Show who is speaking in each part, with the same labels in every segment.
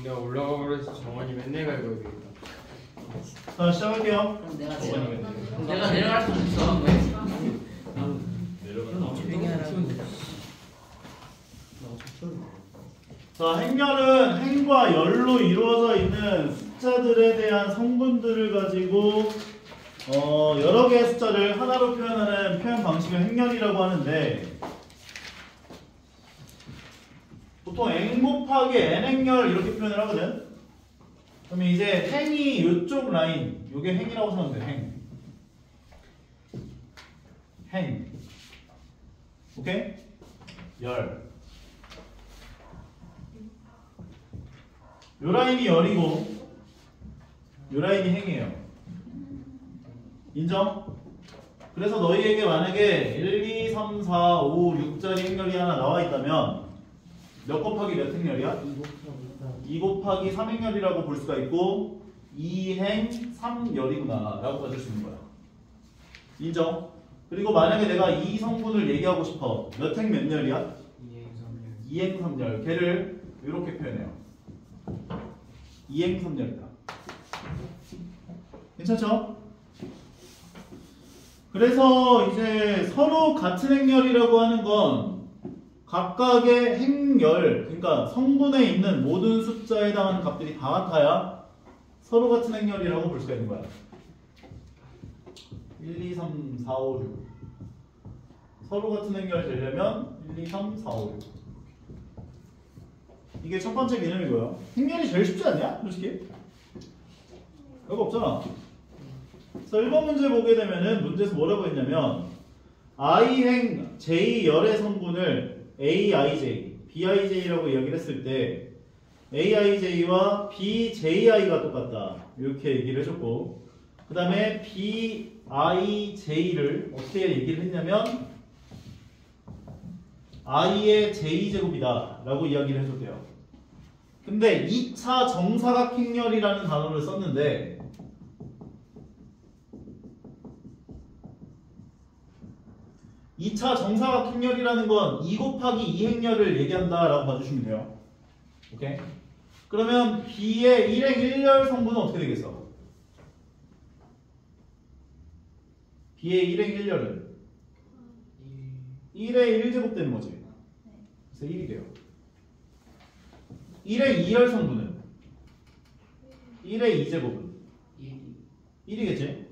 Speaker 1: 내가 올라가 그래서 정원이 맨날 갈고 있겠다.
Speaker 2: 자, 시작할게요.
Speaker 3: 그럼 내가
Speaker 1: 정원이
Speaker 3: 내려.
Speaker 1: 맨날.
Speaker 3: 내가 내려갈 수 있어.
Speaker 1: 내려가.
Speaker 3: 조용히 하라고.
Speaker 2: 자, 행렬은 행과 열로 이루어져 있는 숫자들에 대한 성분들을 가지고 여러 개의 숫자를 하나로 표현하는 표현 방식을 행렬이라고 하는데, 보통 n 곱하기 n 행렬 이렇게 표현을 하거든. 그러면 이제 행이 이쪽 라인, 이게 행이라고 생각하면 돼. 행. 오케이? 열. 요 라인이 열이고 요 라인이 행이에요. 인정? 그래서 너희에게 만약에 1, 2, 3, 4, 5, 6짜리 행렬이 하나 나와 있다면 몇 곱하기 몇 행렬이야? 2 곱하기 3행렬이라고 볼 수가 있고 2행 3열이구나 라고 봐줄 수 있는 거야. 인정? 그리고 만약에 내가 이 성분을 얘기하고 싶어. 몇 행 몇 열이야? 2행 3열. 걔를 이렇게 표현해요. 2행 3열이다. 괜찮죠? 그래서 이제 서로 같은 행렬이라고 하는 건 각각의 행렬, 그러니까 성분에 있는 모든 숫자에 해당하는 값들이 다 같아야 서로 같은 행렬이라고 볼 수가 있는 거야. 1, 2, 3, 4, 5, 6. 서로 같은 행렬이 되려면 1, 2, 3, 4, 5, 6. 이게 첫 번째 개념이고요. 행렬이 제일 쉽지 않냐? 솔직히? 별거 없잖아. 자, 1번 문제 보게 되면은 문제에서 뭐라고 했냐면 i행 j열의 성분을 aij, bij라고 이야기를 했을 때 aij와 bji가 똑같다. 이렇게 얘기를 해줬고, 그 다음에 bij를 어떻게 얘기를 했냐면 i의 j제곱이다 라고 이야기를 해줬대요. 근데 2차 정사각행렬이라는 단어를 썼는데 이 2차 정사각행렬이라는 건 2 곱하기 2행렬을 얘기한다 라고 봐주시면 돼요. 오케이? 그러면 B의 1행 1열 성분은 어떻게 되겠어? B의 1행 1열은 1의 1제곱 되는 거지. 그래서 1이 돼요. 1의 2열 성분은 1의 2제곱은 1이겠지?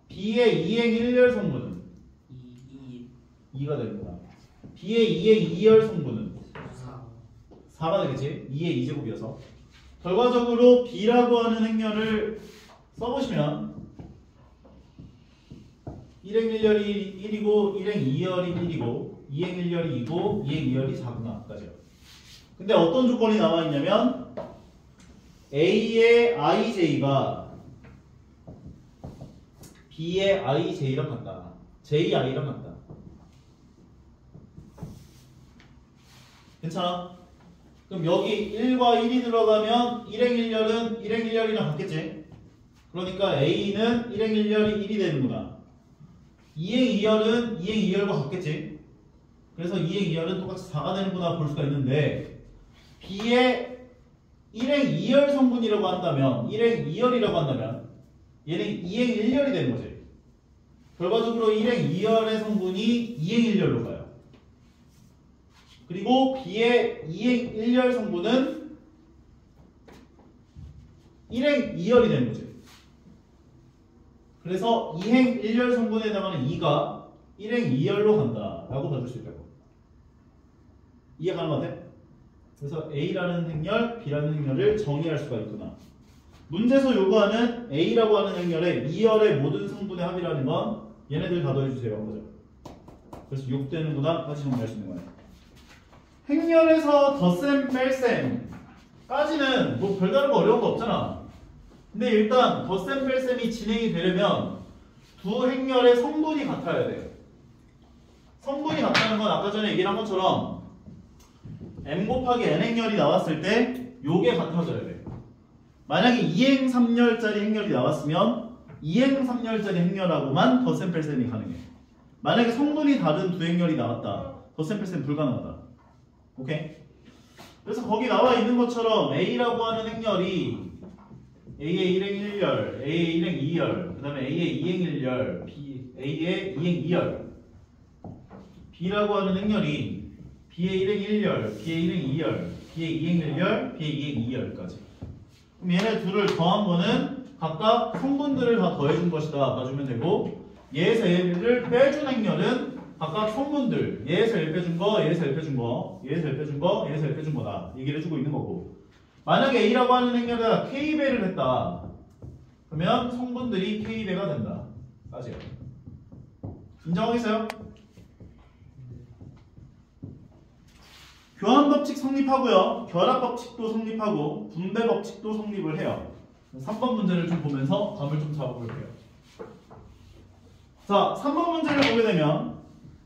Speaker 2: B의 2행 1열 성분은 2가 됩니다. B의 2의 2열 성분은 4가 되겠지? 2의 2제곱이어서. 결과적으로 B라고 하는 행렬을 써보시면 1행 1열이 1이고 1행 2열이 1이고 2행 1열이 2고 2행 2열이 4구나 까지요. 근데 어떤 조건이 나와 있냐면 A의 ij가 B의 ij랑 같다. ji랑 같다. 괜찮아? 그럼 여기 1과 1이 들어가면 1행 1열은 1행 1열이랑 같겠지? 그러니까 A는 1행 1열이 1이 되는구나. 2행 2열은 2행 2열과 같겠지? 그래서 2행 2열은 똑같이 4가 되는구나 볼 수가 있는데, B의 1행 2열 성분이라고 한다면, 1행 2열이라고 한다면 얘는 2행 1열이 되는 거지. 결과적으로 1행 2열의 성분이 2행 1열로 가요. 그리고 B의 2행 1열 성분은 1행 2열이 되는 거지. 그래서 2행 1열 성분에 해당하는 2가 1행 2열로 간다 라고 봐줄 수 있다고. 이해 가능하대? 그래서 A라는 행렬, B라는 행렬을 정의할 수가 있구나. 문제에서 요구하는 A라고 하는 행렬의 2열의 모든 성분의 합이라는 건 얘네들 다 더해주세요. 그죠? 그래서 6 되는구나 까지 정리할 수 있는 거예요. 행렬에서 덧셈, 뺄셈까지는 뭐 별다른 거 어려운 거 없잖아. 근데 일단 덧셈, 뺄셈이 진행이 되려면 두 행렬의 성분이 같아야 돼요. 성분이 같다는 건 아까 전에 얘기한 것처럼 m 곱하기 n 행렬이 나왔을 때 요게 같아져야 돼. 만약에 2행 3열짜리 행렬이 나왔으면 2행 3열짜리 행렬하고만 덧셈 뺄셈이 가능해. 만약에 성분이 다른 두 행렬이 나왔다. 덧셈 뺄셈 불가능하다. 오케이? 그래서 거기 나와 있는 것처럼 A라고 하는 행렬이 A의 일행 1열, A의 일행 2열, 그 다음에 A의 2행 1열, A의 2행 2열, B라고 하는 행렬이 B의 일행 1열, B의 일행 2열, B의 2행 1열, B의 2행 2열까지. 그럼 얘네 둘을 더한 거는 각각 성분들을 다 더해준 것이다 봐주면 되고, 얘에서 얘를 빼준 행렬은 각각 성분들, 얘에서 1 빼준 거, 얘에서 1 빼준 거, 얘에서 1 빼준 거, 얘에서 1 빼준 거다 얘기를 해주고 있는 거고, 만약에 A라고 하는 행렬에다 K배를 했다 그러면 성분들이 K배가 된다 까지요. 인정하겠어요? 교환법칙 성립하고요, 결합법칙도 성립하고 분배법칙도 성립을 해요. 3번 문제를 좀 보면서 감을 좀 잡아볼게요. 자, 3번 문제를 보게 되면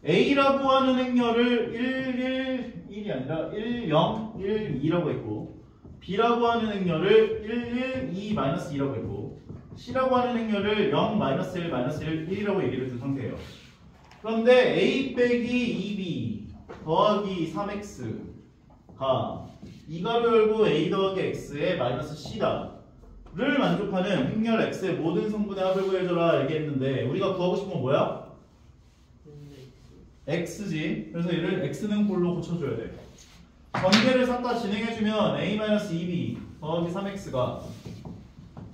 Speaker 2: A라고 하는 행렬을 1, 1이 아니라 1, 0, 1, 2라고 했고, B라고 하는 행렬을 1, 1, 2, 마이너스 2라고 했고, C라고 하는 행렬을 0, 마이너스 1, 마이너스 1, 1이라고 얘기를 준 상태예요. 그런데 A 빼기 2B 더하기 3X가 2가로 열고 A 더하기 X의 마이너스 C다 를 만족하는 행렬 X의 모든 성분의 합을 구해줘라 얘기했는데, 우리가 구하고 싶은 건 뭐야? X지. 그래서 얘를 X는 꼴로 고쳐줘야 돼. 전개를 싹 다 진행해주면 A-2B 더하기 3X가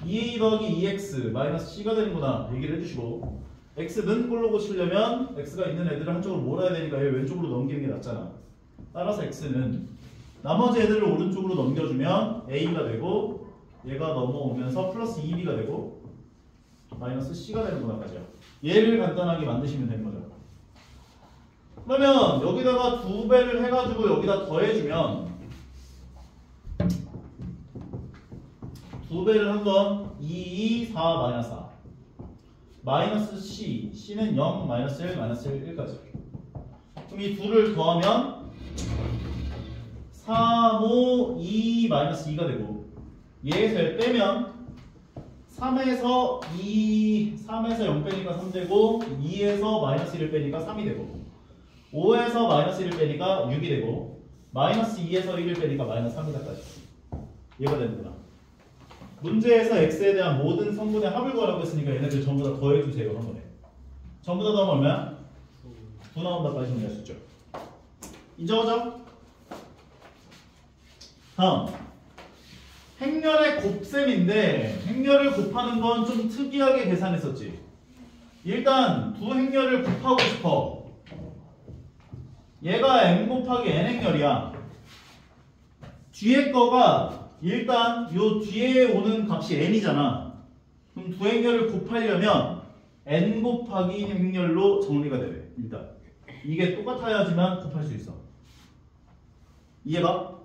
Speaker 2: 2A 더하기 2X 마이너스 C가 되는구나 얘기를 해주시고, X는 꼴로 고치려면 X가 있는 애들을 한쪽으로 몰아야 되니까 얘 왼쪽으로 넘기는 게 낫잖아. 따라서 X는 나머지 애들을 오른쪽으로 넘겨주면 A가 되고, 얘가 넘어오면서 플러스 2B가 되고 마이너스 C가 되는구나 까지요. 얘를 간단하게 만드시면 되는 거죠. 그러면 여기다가 2배를 해가지고 여기다 더해주면 2배를 한 건 2, 4, 마이너스 4 마이너스 C, C는 0, 마이너스 1, 마이너스 1, 1까지. 그럼 이 둘을 더하면 3, 5, 2, 마이너스 2가 되고, 얘에서 1 빼면 3에서 0 빼니까 3 되고, 2에서 마이너스 1을 빼니까 3이 되고, 5에서 마이너스 1을 빼니까 6이 되고, 마이너스 2에서 1을 빼니까 마이너스 3이다까지 얘가 되는구나. 문제에서 x에 대한 모든 성분의 합을 구하라고 했으니까 얘네들 전부 다 더해주세요 한 번에. 전부 다 더하면 얼마야? 9 나온다까지 정리할 수 있죠. 인정하죠? 다음 행렬의 곱셈인데, 행렬을 곱하는 건 좀 특이하게 계산했었지. 일단 두 행렬을 곱하고 싶어. 얘가 m 곱하기 n 행렬이야. 뒤에 거가 일단 요 뒤에 오는 값이 n이잖아. 그럼 두 행렬을 곱하려면 n 곱하기 행렬로 정리가 되래. 일단 이게 똑같아야지만 곱할 수 있어. 이해가?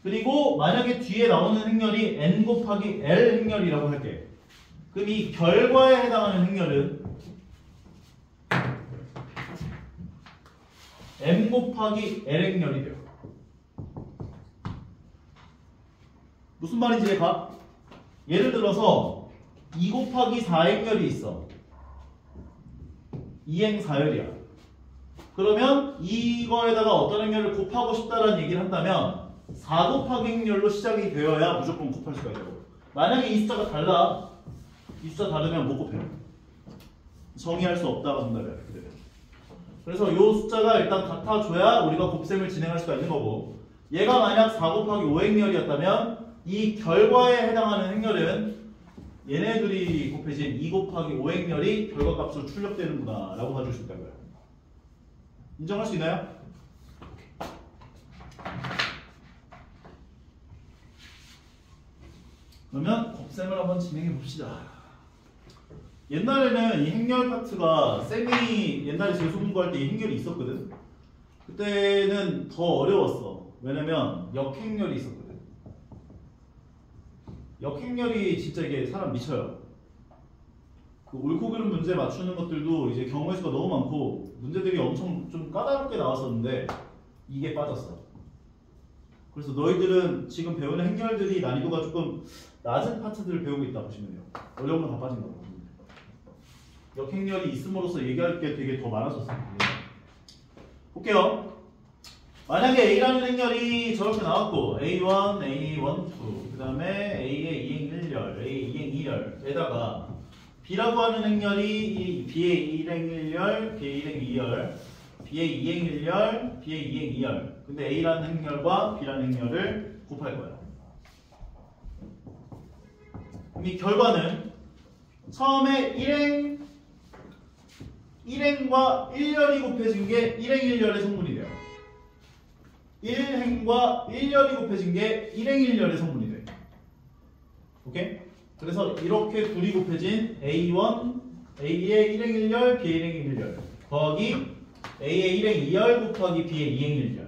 Speaker 2: 그리고 만약에 뒤에 나오는 행렬이 n 곱하기 l 행렬이라고 할게. 그럼 이 결과에 해당하는 행렬은 m 곱하기 l 행렬이 돼요. 무슨 말인지 이해가? 예를 들어서 2 곱하기 4 행렬이 있어. 2행 4열이야. 그러면 이거에다가 어떤 행렬을 곱하고 싶다라는 얘기를 한다면 4 곱하기 행렬로 시작이 되어야 무조건 곱할 수가 있고, 만약에 이 숫자가 달라, 이 숫자 다르면 못 곱해요. 정의할 수 없다가 정답이야. 그래서 이 숫자가 일단 같아줘야 우리가 곱셈을 진행할 수가 있는 거고, 얘가 만약 4 곱하기 5 행렬이었다면 이 결과에 해당하는 행렬은 얘네들이 곱해진 2 곱하기 5 행렬이 결과값으로 출력되는구나 라고 봐줄 수 있다고요. 인정할 수 있나요? 그러면 곱셈을 한번 진행해 봅시다. 옛날에는 이 행렬 파트가 쌤이 옛날에 재수 공부할 때 이 행렬이 있었거든. 그때는 더 어려웠어. 왜냐면 역행렬이 있었거든. 역행렬이 진짜 이게 사람 미쳐요. 그 옳고 그른 문제 맞추는 것들도 이제 경우의 수가 너무 많고 문제들이 엄청 좀 까다롭게 나왔었는데 이게 빠졌어. 그래서 너희들은 지금 배우는 행렬들이 난이도가 조금 낮은 파트들을 배우고 있다 보시면 돼요. 어려운 건 다 빠진 거고. 역행렬이 있음으로써 얘기할 게 되게 더 많아졌어요. 볼게요. 만약에 A라는 행렬이 저렇게 나왔고 A1, A12 그 다음에 A의 이행 1열, A 이행 2열에다가 B라고 하는 행렬이 B의 1행 1열, B의 1행 2열, B의 2행 1열, B의 2행 2열. 근데 A라는 행렬과 B라는 행렬을 곱할 거야. 그럼 이 결과는 처음에 1행과 1열이 곱해진 게 1행 1열의 성분이 돼요. 1행과 1열이 곱해진 게 1행 1열의 성분이 돼. 오케이? 그래서 이렇게 둘이 곱해진 A1, A의 1행 1열, B의 1행 1열 더하기 A의 1행 2열 곱하기 B의 2행 1열.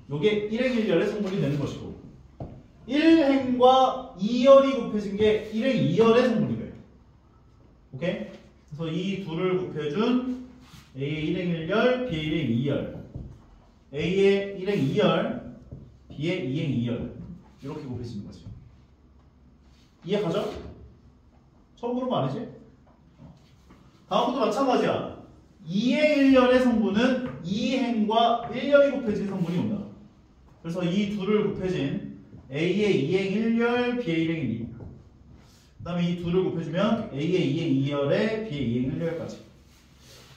Speaker 2: 요게 1행 1열의 성분이 되는 것이고 1행과 2열이 곱해진 게 1행 2열의 성분이 돼요. 오케이? 그래서 이 둘을 곱해준 A의 1행 1열, B의 1행 2열 A의 1행 2열, B의 2행 2열 이렇게 곱해지는 거지. 이해 가죠? 처음 보는 거 아니지? 다음부터 마찬가지야. 2행 1열의 성분은 2행과 1열이 곱해진 성분이 온다. 그래서 이 둘을 곱해진 A의 2행 1열, B의 1행 2열 그 다음에 이 둘을 곱해주면 A의 2행 2열에 B의 2행 1열까지.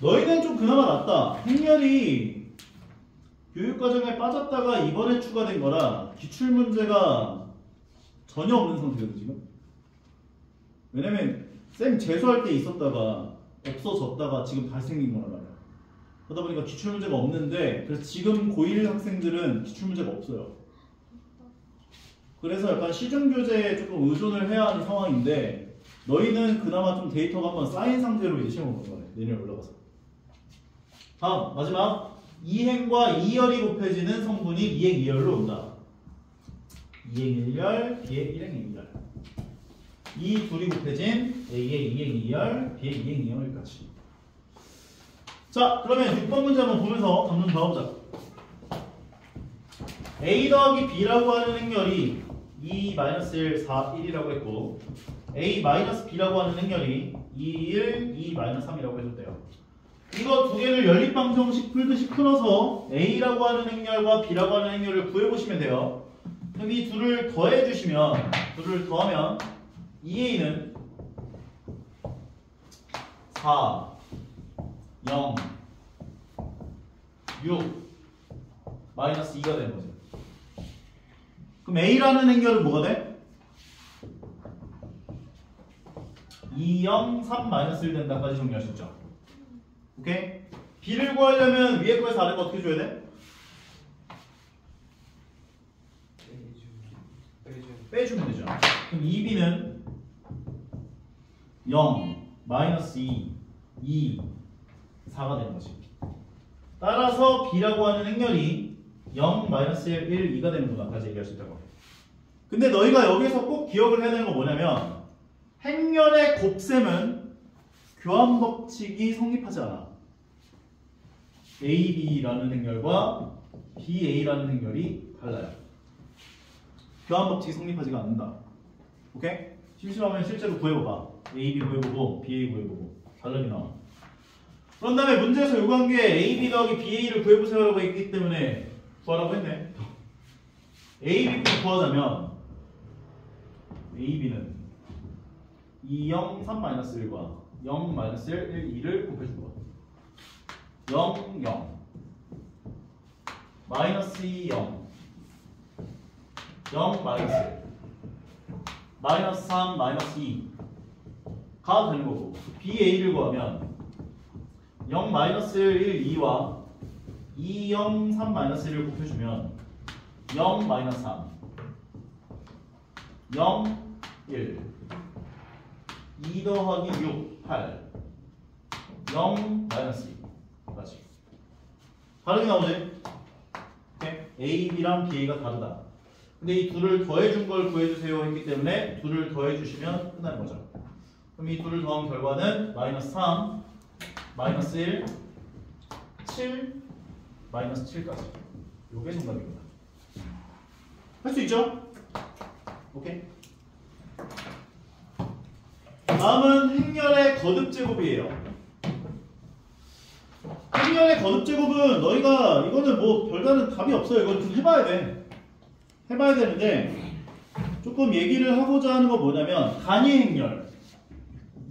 Speaker 2: 너희는 좀 그나마 낫다. 행렬이 교육과정에 빠졌다가 이번에 추가된 거라 기출문제가 전혀 없는 상태거든 지금. 왜냐면 쌤 재수할 때 있었다가 없어졌다가 지금 다시 생긴 거란 말이야. 그러다 보니까 기출문제가 없는데 그래서 지금 고1 학생들은 기출문제가 없어요. 그래서 약간 시중교재에 조금 의존을 해야 하는 상황인데 너희는 그나마 좀 데이터가 한번 쌓인 상태로 이제 시험을 보는 거네. 내년에 올라가서. 다음 마지막 2행과 2열이 곱해지는 성분이 2행 2열로 온다. 2행 1열, B의 1행 2열 이 둘이 곱해진 A의 2행 2열, B의 2행 2열까지. 자 그러면 6번 문제 한번 보면서 감론 잡아보자. A 더하기 B라고 하는 행렬이 2-1, 4, 1이라고 했고 A-B라고 하는 행렬이 2, 1, 2, 3이라고 해줬대요. 이거 두 개를 연립방정식 풀듯이 풀어서 A라고 하는 행렬과 B라고 하는 행렬을 구해보시면 돼요. 그럼 이 둘을 더해주시면, 둘을 더하면 2A는 4, 0, 6, 마이너스 2가 되는 거죠. 그럼 A라는 행렬은 뭐가 돼? 2, 0, 3, 마이너스 1 된다까지 정리할 수 있죠. 오케이? B를 구하려면 위에 거에서 아래 거 어떻게 줘야 돼? 빼주면 되죠. 그럼 2B는 0, 마이너스 2, 2, 4가 되는 거지. 따라서 B라고 하는 행렬이 0, 마이너스 1, 2가 되는구나까지 얘기할 수 있다고. 근데 너희가 여기서 꼭 기억을 해야 되는 건 뭐냐면 행렬의 곱셈은 교환 법칙이 성립하지 않아. AB라는 행렬과 BA라는 행렬이 달라요. 교환 법칙이 성립하지가 않는다. 오케이? 심심하면 실제로 구해봐봐. AB 구해보고 BA 구해보고 달라게 나와. 그런 다음에 문제에서 요구한 게 AB 더하기 BA를 구해보세요라고 했기 때문에 구하라고 했네. AB부터 구하자면 AB는 2, 0, 3, 마이너스 1과 0, 마이너스 1, 1, 2를 곱해준 거야. 0, 0 마이너스 2, 0 0, 마이너스 1 마이너스 3, 마이너스 2가 되는 거고 BA를 구하면 0, 마이너스 1, 1, 2와 2, 0, 3, 마이너스 1을 곱해주면 0, 마이너스 3 0, 1 2 더하기 6, 8 0, 마이너스 2 까지. 다르게 나오지? 오케이? A, B랑 BA가 다르다. 근데 이 둘을 더해준 걸 구해주세요 했기 때문에 둘을 더해주시면 끝나는 거죠. 그럼 이 둘을 더한 결과는 마이너스 3, 마이너스 1, 7, 마이너스 7까지. 요게 정답입니다. 할 수 있죠? 오케이? 다음은 행렬의 거듭제곱이에요. 행렬의 거듭제곱은 너희가 이거는 뭐 별다른 답이 없어요. 이건 좀 해봐야 돼. 해봐야 되는데 조금 얘기를 하고자 하는 건 뭐냐면 단위 행렬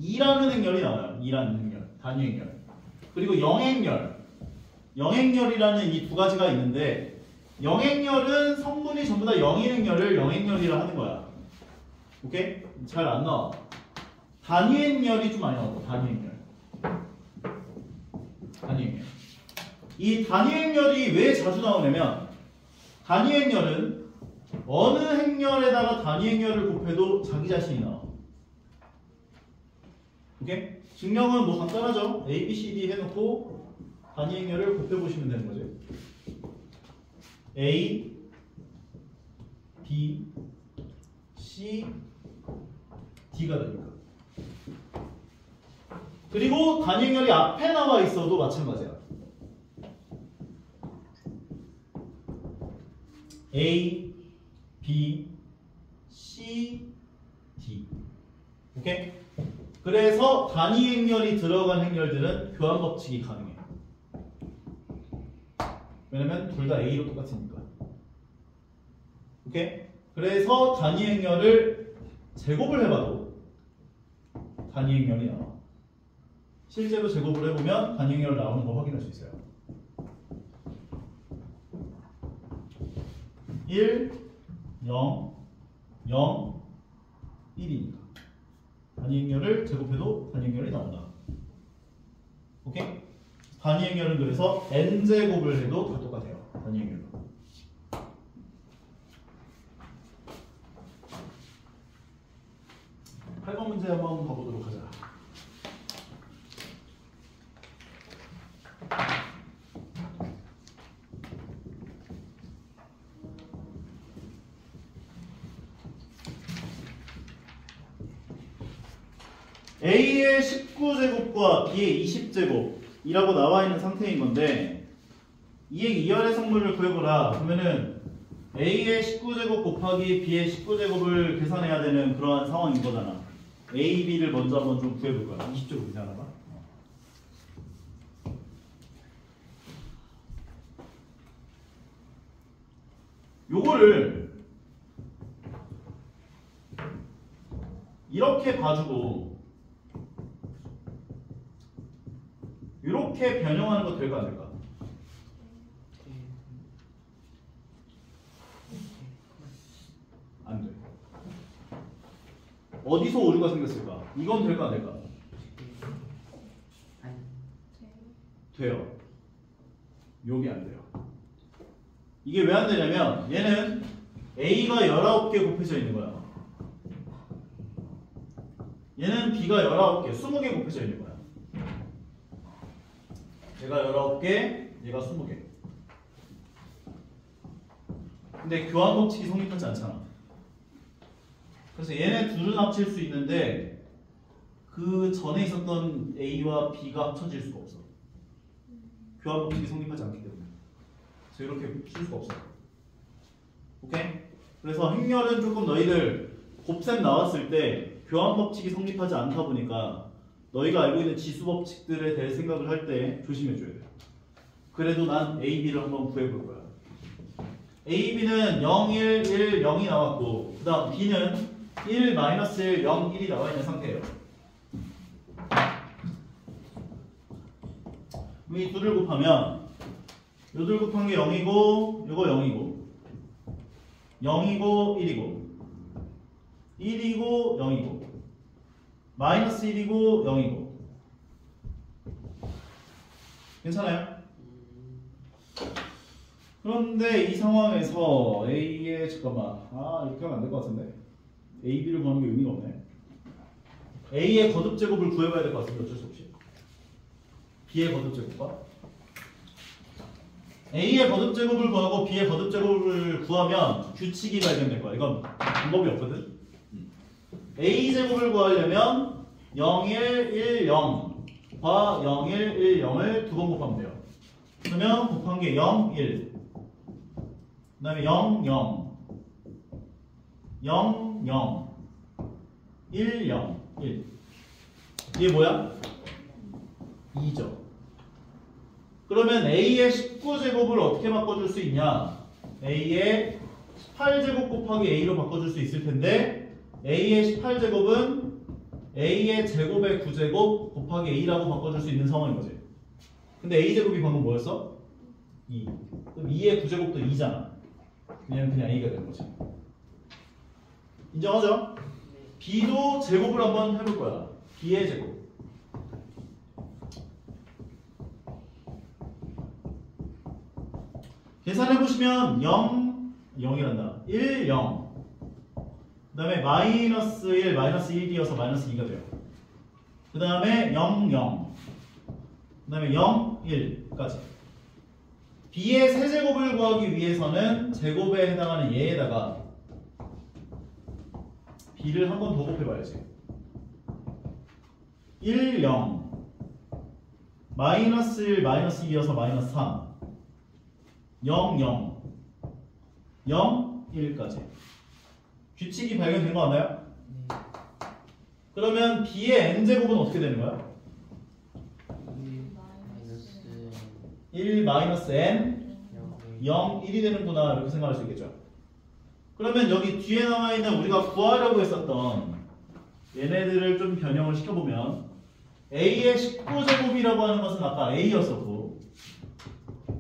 Speaker 2: 2라는 행렬이 나와요. 2라는 행렬, 단위 행렬. 그리고 영행렬, 영행렬이라는 이 두 가지가 있는데 영행렬은 성분이 전부 다 영인 행렬을 영행렬이라 하는 거야. 오케이? 잘 안 나와. 단위 행렬이 좀 많이 나와. 단위 행렬. 단위 행렬. 이 단위 행렬이 왜 자주 나오냐면 단위 행렬은 어느 행렬에다가 단위 행렬을 곱해도 자기 자신이 나와. 오케이? 증명은 뭐 간단하죠. A, B, C, D 해놓고 단위 행렬을 곱해보시면 되는 거죠. A, B, C, D가 되니까. 그리고 단위 행렬이 앞에 나와 있어도 마찬가지야. A, B, C, D. 오케이? 그래서 단위 행렬이 들어간 행렬들은 교환 법칙이 가능해. 왜냐면 둘 다 A로 똑같으니까. 오케이? 그래서 단위 행렬을 제곱을 해봐도 단위 행렬이 나와. 실제로 제곱을 해보면 단위 행렬 나오는 거 확인할 수 있어요. 1, 0, 0, 1이니까 단위 행렬을 제곱해도 단위 행렬이 나온다. 오케이? 단위 행렬은 그래서 n제곱을 해도 다 똑같아요. 단위 행렬로. 팔 번 문제 한번 가보도록 하자. A의 19제곱과 B의 20제곱이라고 나와 있는 상태인 건데 2의 2열의 성분을 구해보라. 그러면은 A의 19제곱 곱하기 B의 19제곱을 계산해야 되는 그러한 상황인 거잖아. A, B를 먼저 한번 좀 구해볼 거야. 20제곱 이상하나? 요거를 이렇게 봐주고 이렇게 변형하는 거 될까 안 될까? 안 돼. 어디서 오류가 생겼을까? 이건 될까 안 될까? 돼요. 요게 안 돼요. 이게 왜 안 되냐면 얘는 A가 19개 곱해져 있는 거야. 얘는 B가 19개, 20개 곱해져 있는 거야. 얘가 19개, 얘가 20개. 근데 교환 법칙이 성립하지 않잖아. 그래서 얘네 둘은 합칠 수 있는데 그 전에 있었던 A와 B가 합쳐질 수가 없어. 교환 법칙이 성립하지 않기 때문에. 그래서 이렇게 쓸 수가 없어. 오케이? 그래서 행렬은 조금 너희들 곱셈 나왔을 때 교환 법칙이 성립하지 않다 보니까 너희가 알고 있는 지수 법칙들에 대해 생각을 할 때 조심해줘야 돼. 그래도 난 A, B를 한번 구해볼 거야. A, B는 0, 1, 1, 0이 나왔고 그 다음 B는 1, -1, 0, 1이 나와 있는 상태예요. 이 둘을 곱하면 요 둘 곱한 게 0이고 요거 0이고 0이고 1이고 1이고 0이고 -1이고 0이고 괜찮아요? 그런데 이 상황에서 A의 잠깐만 이렇게 하면 안 될 것 같은데 A, B를 구하는 게 의미가 없네. A의 거듭제곱을 구해봐야 될 것 같은데 어쩔 수 없이 B의 거듭제곱과 A의 거듭제곱을 구하고 B의 거듭제곱을 구하면 규칙이 발견될 거야. 이건 방법이 없거든. A제곱을 구하려면 0, 1, 1, 0과 0, 1, 1, 0을 두 번 곱하면 돼요. 그러면 곱한 게 0, 1 그 다음에 0, 0 0, 0 1, 0, 1 이게 뭐야? 2죠. 그러면 A의 19제곱을 어떻게 바꿔줄 수 있냐? A의 18제곱 곱하기 A로 바꿔줄 수 있을 텐데 A의 18제곱은 A의 제곱의 9제곱 곱하기 A라고 바꿔줄 수 있는 상황인 거지. 근데 A제곱이 방금 뭐였어? 2. 그럼 2의 9제곱도 2잖아. 그냥 A가 되는 거지. 인정하죠? B도 제곱을 한번 해볼 거야. B의 제곱. 계산해보시면 0, 0이란다. 1, 0. 그 다음에 마이너스 1, 마이너스 1이어서 마이너스 2가 돼요. 그 다음에 0, 0. 그 다음에 0, 1까지. B의 세제곱을 구하기 위해서는 제곱에 해당하는 얘에다가 B를 한 번 더 곱해봐야지. 1, 0. 마이너스 1, 마이너스 2이어서 마이너스 3. 0, 0. 0, 1까지. 규칙이 발견된 거 맞나요? 그러면 B의 n제곱은 어떻게 되는 거야? 1 마이너스 n 0, 1이 되는구나 이렇게 생각할 수 있겠죠. 그러면 여기 뒤에 나와있는 우리가 구하려고 했었던 얘네들을 좀 변형을 시켜보면 A의 19제곱이라고 하는 것은 아까 A였었고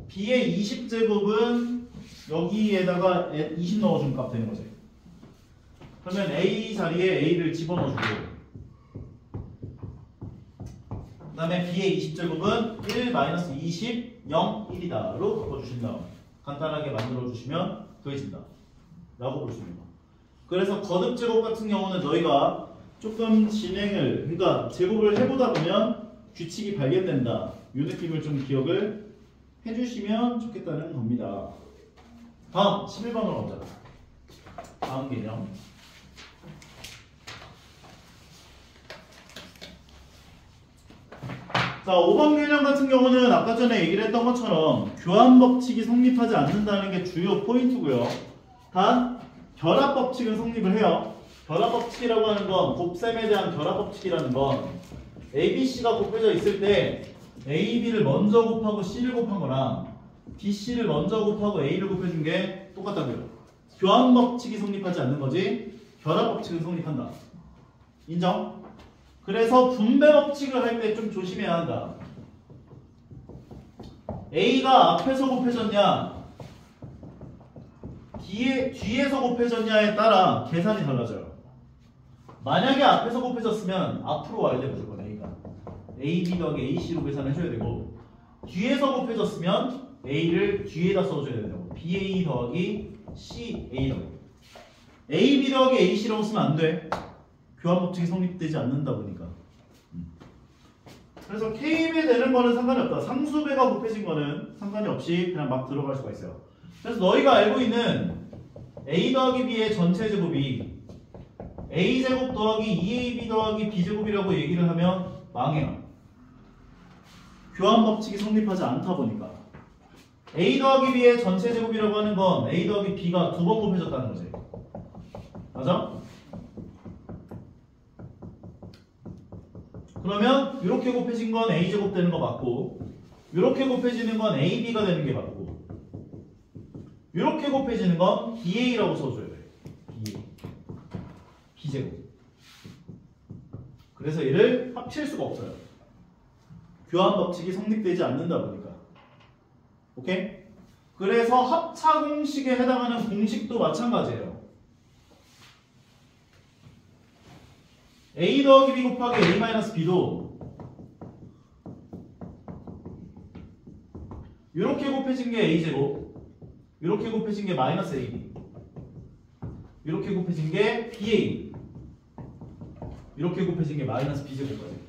Speaker 2: B의 20제곱은 여기에다가 20 넣어준 값 되는 거지. 그러면 A 자리에 A를 집어넣어주고 그 다음에 B의 20제곱은 1 마이너스 20 0 1이다로 바꿔주신 다음 간단하게 만들어주시면 구해진다 라고 볼 수 있는 거. 그래서 거듭제곱 같은 경우는 너희가 조금 진행을 그러니까 제곱을 해보다 보면 규칙이 발견된다 이 느낌을 좀 기억을 해주시면 좋겠다는 겁니다. 다음 11번으로 가자. 다음 개념. 자, 5번 개념 같은 경우는 아까 전에 얘기를 했던 것처럼 교환 법칙이 성립하지 않는다는 게 주요 포인트고요. 단 결합 법칙은 성립을 해요. 결합 법칙이라고 하는 건 곱셈에 대한 결합 법칙이라는 건 A, B, C가 곱해져 있을 때 A, B를 먼저 곱하고 C를 곱한 거랑 B, C를 먼저 곱하고 A를 곱해준 게 똑같다고요. 교환 법칙이 성립하지 않는 거지 결합 법칙은 성립한다. 인정? 그래서 분배 법칙을 할 때 좀 조심해야 한다. A가 앞에서 곱해졌냐 뒤에서 곱해졌냐에 따라 계산이 달라져요. 만약에 앞에서 곱해졌으면 앞으로 와야 돼 무조건 A가. A, B 더하기 A, C로 계산을 해줘야 되고 뒤에서 곱해졌으면 A를 뒤에다 써줘야 된다고. BA 더하기 CA라고. A, B 더하기 A, C라고 쓰면 안 돼. 교환 법칙이 성립되지 않는다 보니까. 그래서 K배 되는 거는 상관이 없다. 상수배가 곱해진 거는 상관이 없이 그냥 막 들어갈 수가 있어요. 그래서 너희가 알고 있는 A 더하기 B의 전체 제곱이 A제곱 더하기 2AB 더하기 B제곱이라고 얘기를 하면 망해요. 교환 법칙이 성립하지 않다 보니까. A 더하기 B의 전체 제곱이라고 하는 건 A 더하기 B가 두 번 곱해졌다는 거지. 맞아? 그러면 이렇게 곱해진 건 A제곱 되는 거 맞고 이렇게 곱해지는 건 AB가 되는 게 맞고 이렇게 곱해지는 건 BA라고 써줘야 돼. BA. B제곱. 그래서 얘를 합칠 수가 없어요. 교환 법칙이 성립되지 않는다 보니까. 오케이? 그래서 합차 공식에 해당하는 공식도 마찬가지예요. A 더하기 B 곱하기 A 마이너스 B도 이렇게 곱해진 게 A제곱, 이렇게 곱해진 게 마이너스 AB, 이렇게 곱해진 게 BA, 이렇게 곱해진 게 마이너스 B제곱까지.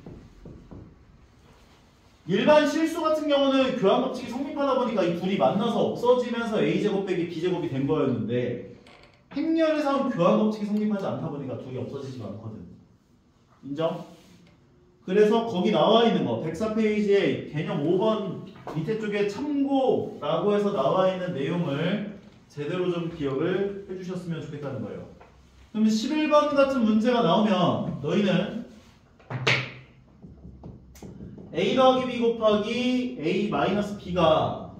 Speaker 2: 일반 실수 같은 경우는 교환 법칙이 성립하다 보니까 이 둘이 만나서 없어지면서 A제곱 빼기 B제곱이 된 거였는데 행렬에서는 교환 법칙이 성립하지 않다 보니까 둘이 없어지지가 않거든. 인정? 그래서 거기 나와 있는 거 104페이지에 개념 5번 밑에 쪽에 참고라고 해서 나와 있는 내용을 제대로 좀 기억을 해주셨으면 좋겠다는 거예요. 그럼 11번 같은 문제가 나오면 너희는 a 더하기 b 곱하기 a 마이너스 b가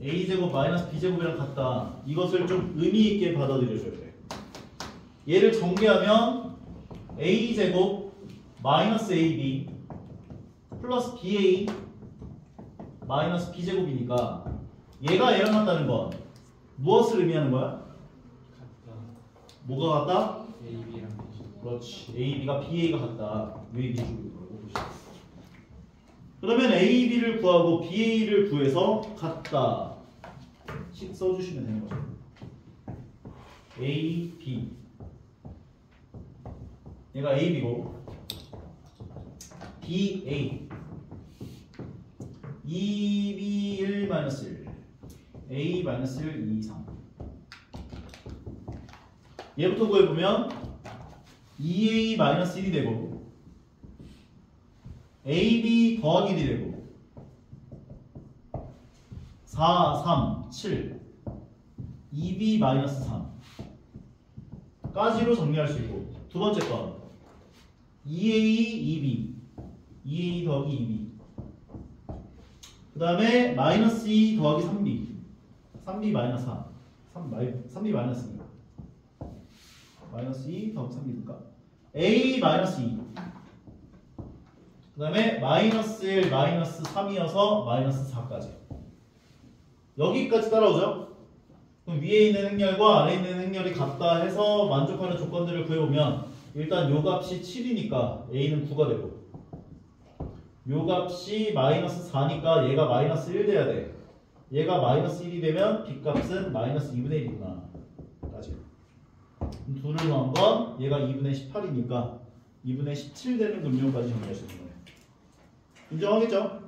Speaker 2: a제곱 마이너스 b제곱이랑 같다. 이것을 좀 의미 있게 받아들여줘야 돼. 얘를 정리하면 a제곱 마이너스 ab 플러스 ba 마이너스 b제곱이니까 얘가 얘랑 같다는 건 무엇을 의미하는 거야?
Speaker 1: 같다.
Speaker 2: 뭐가 같다?
Speaker 1: AB랑
Speaker 2: 그렇지. AB가 BA가 같다. 이 얘기 주고 있더라고. 그러면 AB를 구하고 BA를 구해서 같다. 식 써주시면 되는 거죠. A, B. 얘가 AB고 BA 2B1 1 A 1 2 3 얘부터 구해보면 2A-1이 되고 AB 더하기 1이 되고 4, 3, 7 2B-3 까지로 정리할 수 있고 두 번째 건 2A, 2B 2A 더하기 2B 그 다음에 마이너스 2 더하기 3B 3B 마이너스 4 3B 마이너스 2 마이너스 2 더하기 3이니까 A 마이너스 2 그 다음에 마이너스 1 마이너스 3이어서 마이너스 4까지 여기까지 따라오죠? 그럼 위에 있는 행렬과 아래에 있는 행렬이 같다 해서 만족하는 조건들을 구해보면 일단 요 값이 7이니까 A는 9가 되고 요 값이 마이너스 4니까 얘가 마이너스 1 돼야 돼. 얘가 마이너스 1이 되면 B 값은 마이너스 2분의 1이구나 까지. 둘을 더한 건 얘가 2분의 18이니까 2분의 17 되는 금융까지 정리할 수 있는 거예요. 인정하겠죠?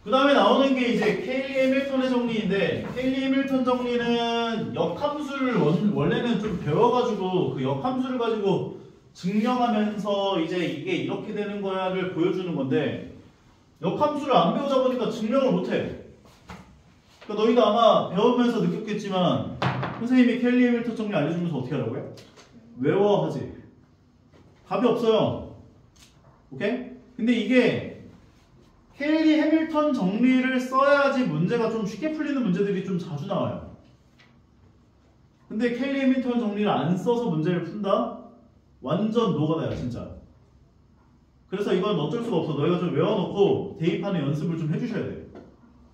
Speaker 2: 그 다음에 나오는 게 이제 케일리 해밀턴의 정리인데 케일리 해밀턴 정리는 역함수를 원래는 좀 배워가지고 그 역함수를 가지고 증명하면서 이제 이게 이렇게 되는 거야를 보여주는 건데 역함수를 안 배우다 보니까 증명을 못해. 그러니까 너희도 아마 배우면서 느꼈겠지만 선생님이 케일리 해밀턴 정리 알려주면서 어떻게 하라고요? 외워 하지. 답이 없어요. 오케이? 근데 이게 케일리 해밀턴 정리를 써야지 문제가 좀 쉽게 풀리는 문제들이 좀 자주 나와요. 근데 케일리 해밀턴 정리를 안 써서 문제를 푼다? 완전 노가다야 진짜. 그래서 이건 어쩔 수가 없어. 너희가 좀 외워놓고 대입하는 연습을 좀 해주셔야 돼.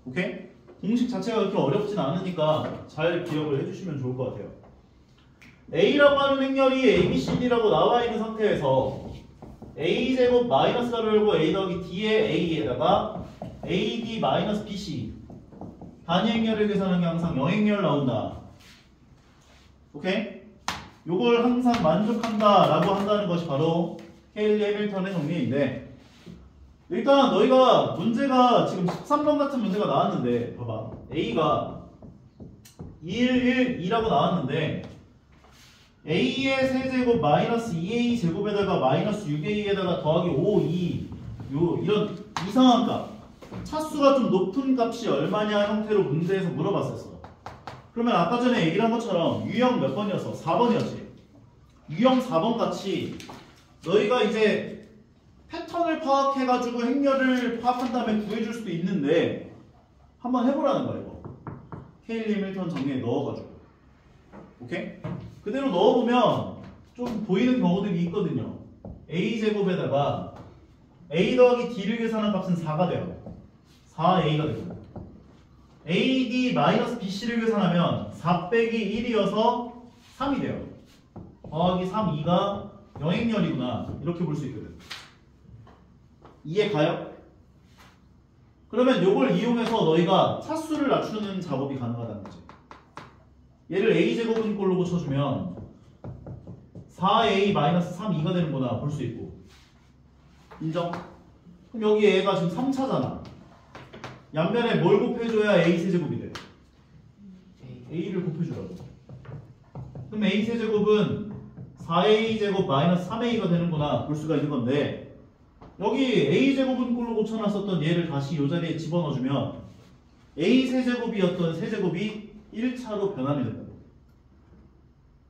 Speaker 2: 오케이? 공식 자체가 그렇게 어렵진 않으니까 잘 기억을 해주시면 좋을 것 같아요. A라고 하는 행렬이 ABCD라고 나와 있는 상태에서 A제곱 마이너스 가로 열고 A 더하기 D의 A에다가 AD 마이너스 BC 단위 행렬을 계산하는 게 항상 영행렬 나온다. 오케이? 요걸 항상 만족한다 라고 한다는 것이 바로 케일리 해밀턴의 정리인데 일단 너희가 문제가 지금 13번 같은 문제가 나왔는데 봐봐. A가 1, 1, 2라고 나왔는데 A의 세제곱 마이너스 2A 제곱에다가 마이너스 6A에다가 더하기 5, 2 이런 이상한 값 차수가 좀 높은 값이 얼마냐 형태로 문제에서 물어봤었어. 그러면 아까 전에 얘기를 한 것처럼 유형 몇 번이었어? 4번이었지. 유형 4번 같이 너희가 이제 패턴을 파악해가지고 행렬을 파악한 다음에 구해줄 수도 있는데 한번 해보라는 거야 이거. 케일리 해밀턴 정리에 넣어가지고. 오케이? 그대로 넣어보면 좀 보이는 경우들이 있거든요. A제곱에다가 A 더하기 D를 계산한 값은 4가 돼요. 4A가 되고 AD 마이너스 BC를 계산하면 4 빼기 1이어서 3이 돼요. 더하기 3, 2가 영행렬이구나 이렇게 볼 수 있거든. 이해 가요? 그러면 이걸 이용해서 너희가 차수를 낮추는 작업이 가능하다는 거지. 얘를 A제곱은 꼴로 고쳐주면 4A-3, 2가 되는구나 볼 수 있고. 인정? 그럼 여기 얘가 지금 3차잖아. 양변에 뭘 곱해줘야 A세제곱이 돼? A를 곱해주라고. 그럼 A세제곱은 4A제곱 마이너스 3A가 되는구나 볼 수가 있는 건데 여기 A제곱은 꼴로 고쳐놨었던 얘를 다시 이 자리에 집어넣어주면 A세제곱이었던 세제곱이 1차로 변환이 된다고.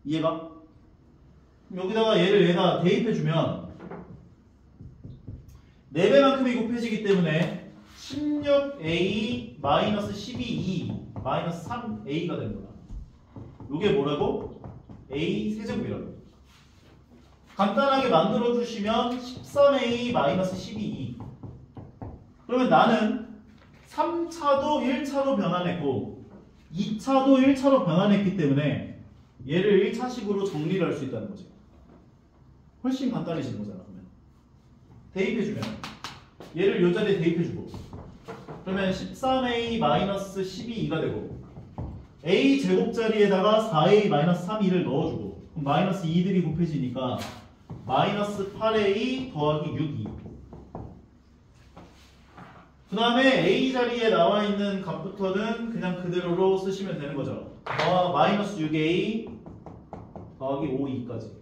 Speaker 2: 이해가? 여기다가 얘다 대입해주면 4배만큼이 곱해지기 때문에 16a 마이너스 12e 마이너스 3a가 되는 거야. 이게 뭐라고? a 세제곱이라고. 간단하게 만들어 주시면 13a 마이너스 12e. 그러면 나는 3차도 1차로 변환했고 2차도 1차로 변환했기 때문에 얘를 1차식으로 정리를 할 수 있다는 거지. 훨씬 간단해지는 거잖아. 그러면 대입해주면 얘를 이 자리에 대입해주고 그러면 13a 마이너스 12e가 되고 a 제곱자리에다가 4a 마이너스 3e를 넣어주고 그럼 마이너스 2들이 곱해지니까 마이너스 8a 더하기 6e. 그 다음에 a 자리에 나와 있는 값부터는 그냥 그대로로 쓰시면 되는 거죠. 마이너스 6a 더하기 5e까지.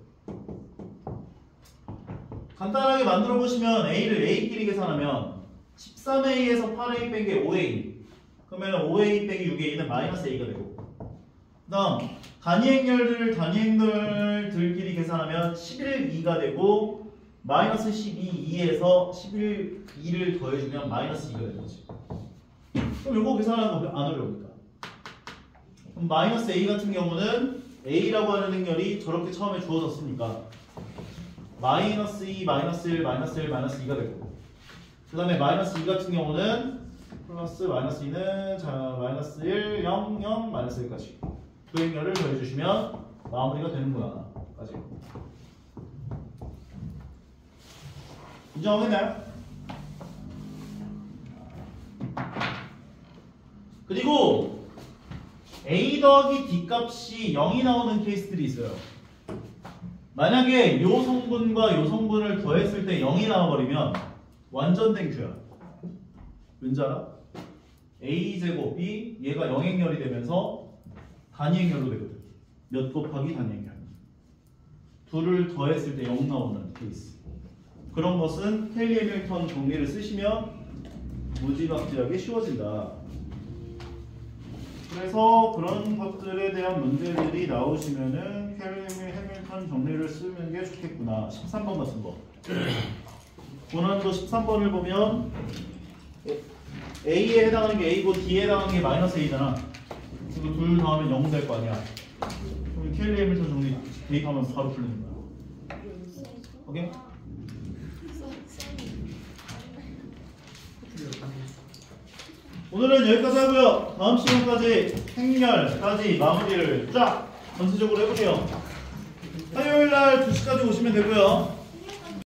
Speaker 2: 간단하게 만들어 보시면 a를 a끼리 계산하면 13a에서 8a 뺀 게 5a. 그러면 5a 빼기 6a는 마이너스 a가 되고 그 다음 단위행들끼리 계산하면 11e가 되고 마이너스 12e에서 11e를 더해주면 마이너스 2가 되는 거지. 그럼 이거 계산하는 거 안 어려우니까. 그럼 마이너스 a 같은 경우는 a라고 하는 행렬이 저렇게 처음에 주어졌으니까 마이너스 2, 마이너스 1, 마이너스 1, 마이너스 2가 되고 그 다음에 마이너스 2 같은 경우는 플러스 마이너스 2는 마이너스 1, 0, 0, 마이너스 1까지 그 행렬을 더해주시면 마무리가 되는구나 까지. 인정하겠나요? 그리고 a 더하기 d 값이 0이 나오는 케이스들이 있어요. 만약에 요 성분과 요 성분을 더했을 때 0이 나와버리면 완전 땡큐야. 왠지 알아? a제곱이 얘가 영행렬이 되면서 단위행렬로 되거든. 몇 곱하기 단위행렬. 둘을 더했을 때 0 나오는 케이스. 그런 것은 켈리 해밀턴 정리를 쓰시면 무지막지하게 쉬워진다. 그래서 그런 것들에 대한 문제들이 나오시면은 켈리 해밀턴 정리를 쓰는 게 좋겠구나. 13번 같은 거. 고난도 13번을 보면 A에 해당하는 게 A고 D에 해당하는 게 마이너스 A잖아. 그리고 둘 더하면 0 될 거 아니야. 그럼 켈리 해밀턴 정리 대입하면 바로 풀리는 거야. 오케이? 오늘은 여기까지 하고요. 다음 시간까지 행렬까지 마무리를 쫙 전체적으로 해볼게요. 화요일날 2시까지 오시면 되고요.